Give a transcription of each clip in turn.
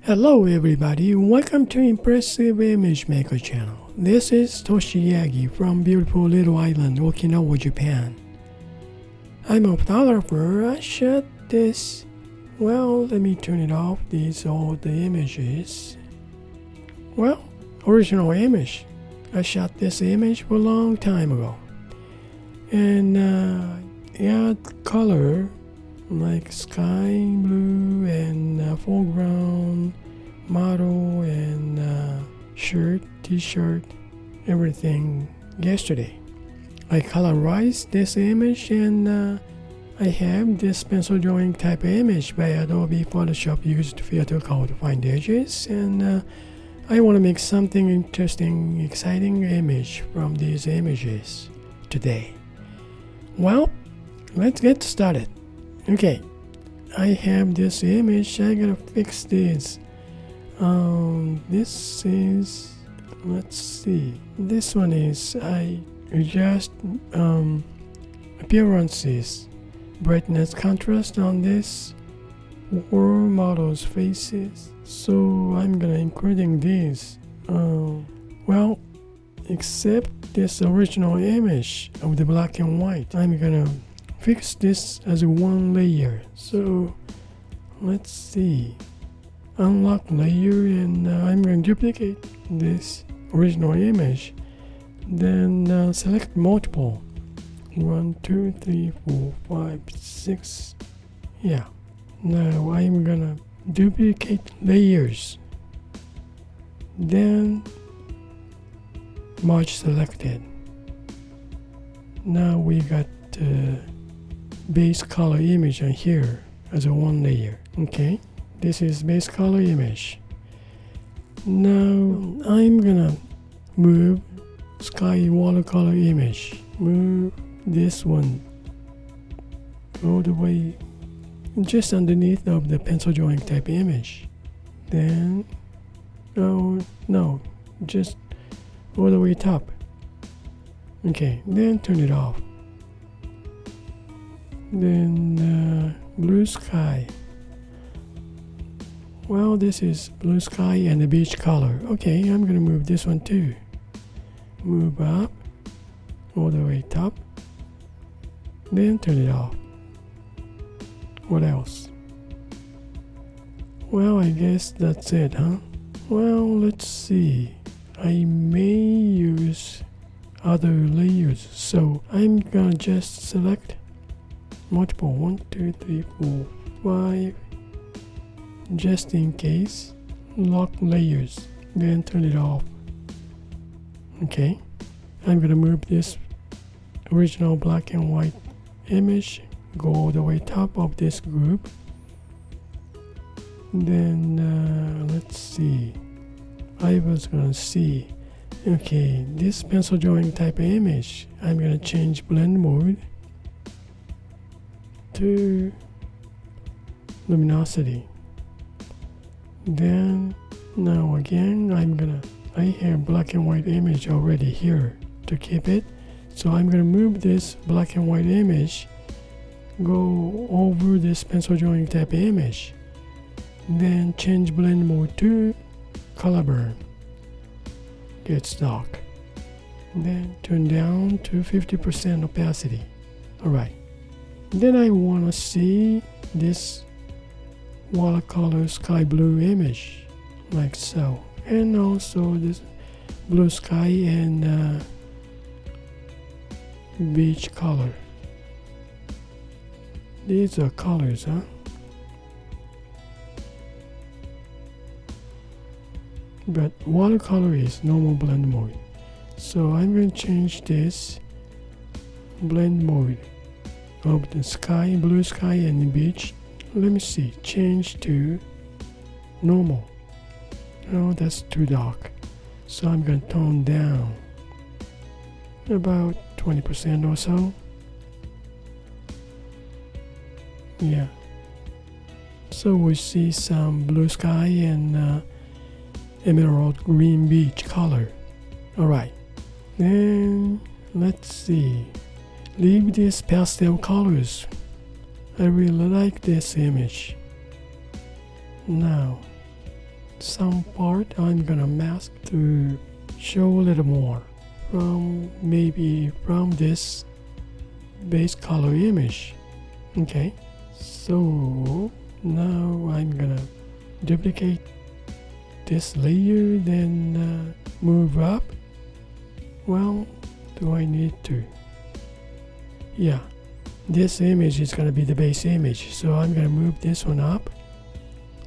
Hello everybody, welcome to Impressive Image Maker channel. This is Toshi Yagi from beautiful little island Okinawa, Japan. I'm a photographer. I shot this, well, let me turn it off. These are the images. Well, original image. I shot this image for a long time ago. And add color like sky blue and foreground model and shirt, t-shirt, everything yesterday. I colorized this image and I have this pencil drawing type image by Adobe Photoshop used filter color to find edges, and I want to make something interesting, exciting image from these images today. Well, let's get started. Okay, I have this image. I gotta fix this. This is, let's see. This one is, I adjust appearances, brightness, contrast on this four models' faces. So I'm gonna including these. Well, except this original image of the black and white, I'm gonna fix this as one layer. So let's see, unlock layer, and I'm going to duplicate this original image, then select multiple 1 2 3 4 5 6. Yeah, now I'm gonna duplicate layers, then merge selected. Now we got base color image on here as a one layer. Okay, this is base color image. Now I'm gonna move sky watercolor image, move this one all the way just underneath of the pencil drawing type image, then no, just all the way top. Okay, then turn it off. Then blue sky. Well, this is blue sky and the beach color. Okay, I'm gonna move this one too. Move up all the way top, then turn it off. What else? Well, I guess that's it, huh? Well, let's see. I may use other layers, so I'm gonna just select multiple 1 2 3 4 5 just in case, lock layers, then turn it off. Okay, I'm gonna move this original black and white image, go all the way top of this group, then let's see, I was gonna see, okay, this pencil drawing type image, I'm gonna change blend mode to luminosity. Then now again I have black and white image already here to keep it, so I'm gonna move this black and white image, go over this pencil drawing type image, then change blend mode to color burn, gets dark, then turn down to 50% opacity. Alright, then I want to see this watercolor sky blue image like so, and also this blue sky and beach color. These are colors, huh? But watercolor is normal blend mode, so I'm going to change this blend mode of the sky, blue sky and beach. Let me see, change to normal. Oh, that's too dark, so I'm going to tone down about 20% or so. Yeah, so we see some blue sky and emerald green beach color. Alright, then let's see, leave these pastel colors. I really like this image. Now some part I'm gonna mask to show a little more from this base color image. Okay, so now I'm gonna duplicate this layer, then move up. Well, do I need to? Yeah, this image is gonna be the base image, so I'm gonna move this one up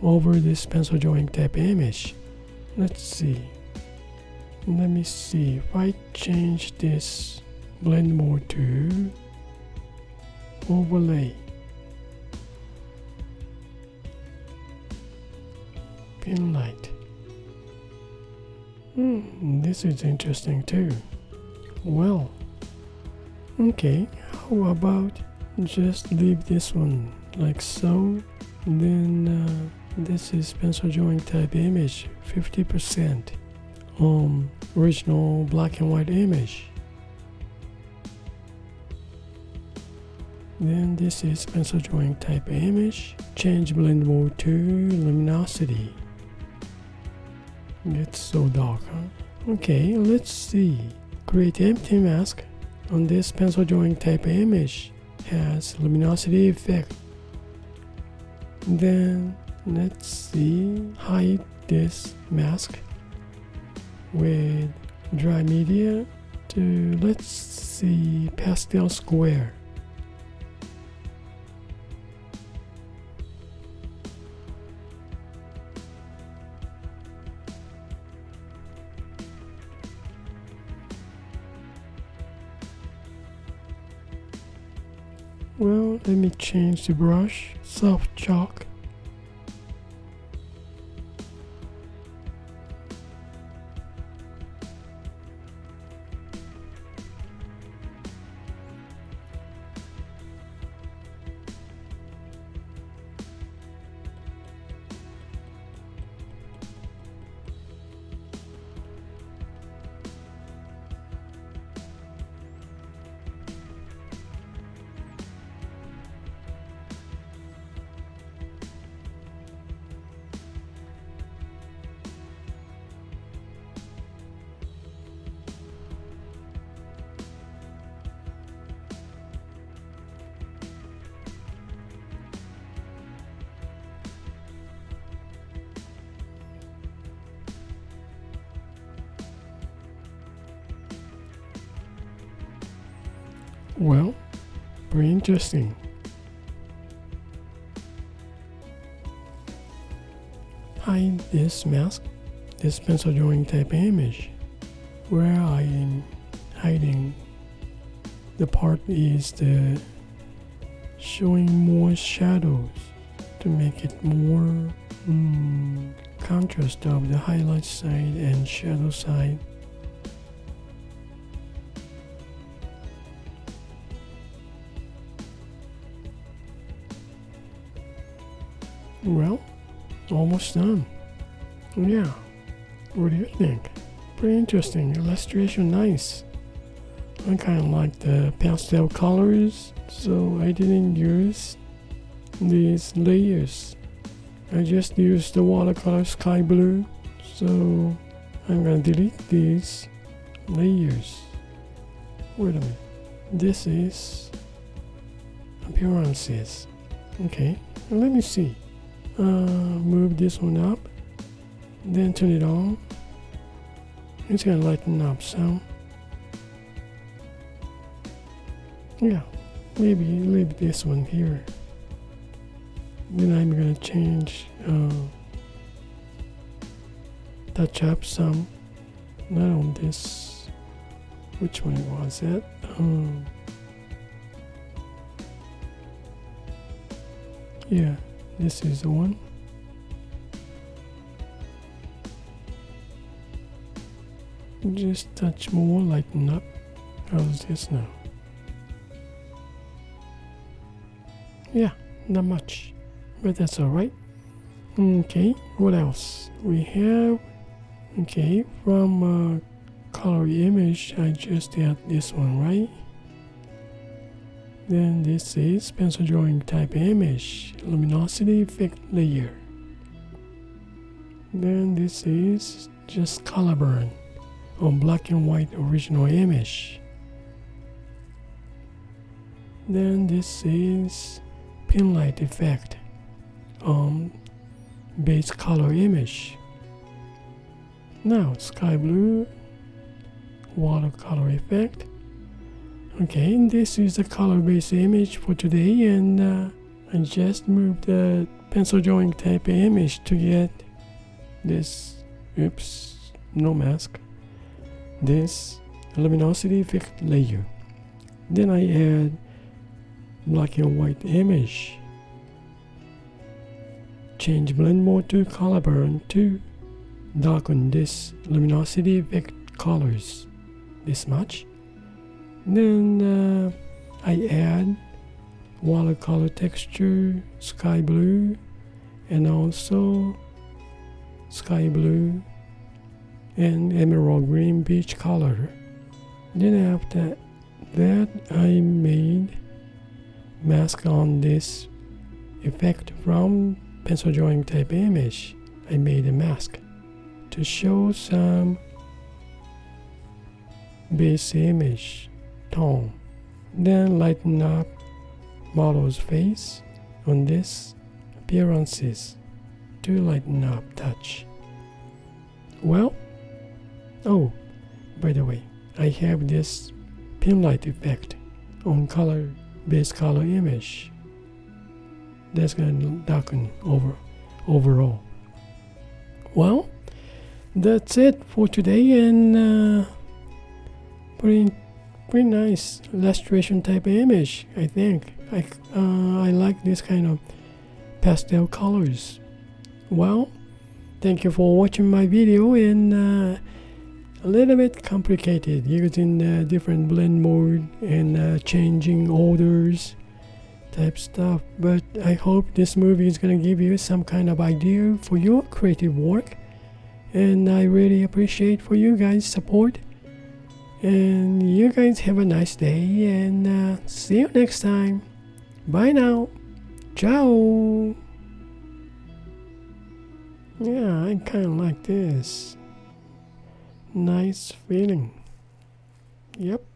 over this pencil drawing type image. Let's see. Let me see if I change this blend mode to overlay. Pin light. This is interesting too. Well, okay, how about just leave this one like so, then this is pencil drawing type image 50% original black and white image. Then this is pencil drawing type image, change blend mode to luminosity. It's so dark, huh? Okay, let's see. Create empty mask on this pencil drawing type image has luminosity effect. Then let's see, hide this mask with dry media to, let's see, pastel square. Well, let me change the brush, soft chalk. Well, very interesting. Hide this mask, this pencil drawing type image. Where I am hiding the part is the showing more shadows to make it more contrast of the highlight side and shadow side. Well, almost done. Yeah, what do you think? Pretty interesting, illustration nice. I kind of like the pastel colors, so I didn't use these layers. I just used the watercolor sky blue, so I'm gonna delete these layers. Wait a minute, this is appearances. Okay, let me see. Move this one up, then turn it on. It's gonna lighten up some. Yeah, maybe leave this one here. Then I'm gonna change, touch up some, not on this. Which one was it? Yeah. This is the one. Just touch more, lighten up. How's this now? Yeah, not much, but that's alright. Okay, what else? We have, okay, from color image, I just add this one, right? Then this is pencil drawing type image, luminosity effect layer. Then this is just color burn on black and white original image. Then this is pin light effect on base color image. Now sky blue watercolor effect. Okay, this is the color base image for today, and I just moved the pencil drawing type image to get this, oops, no mask, this luminosity effect layer. Then I add black and white image. Change blend mode to color burn to darken this luminosity effect colors this much. Then I add watercolor texture, sky blue, and also sky blue and emerald green beach color. Then after that I made mask on this effect from pencil drawing type image. I made a mask to show some base image tone. Then lighten up model's face on this appearances to lighten up touch. Well, oh, by the way, I have this pin light effect on color base color image. That's gonna darken overall. Well, that's it for today, and pretty nice illustration type of image. I think I like this kind of pastel colors. Well, thank you for watching my video, and a little bit complicated using different blend mode and changing orders type stuff, but I hope this movie is gonna give you some kind of idea for your creative work, and I really appreciate for you guys support, and you guys have a nice day, and see you next time. Bye now. Ciao. Yeah, I kind of like this. Nice feeling. Yep.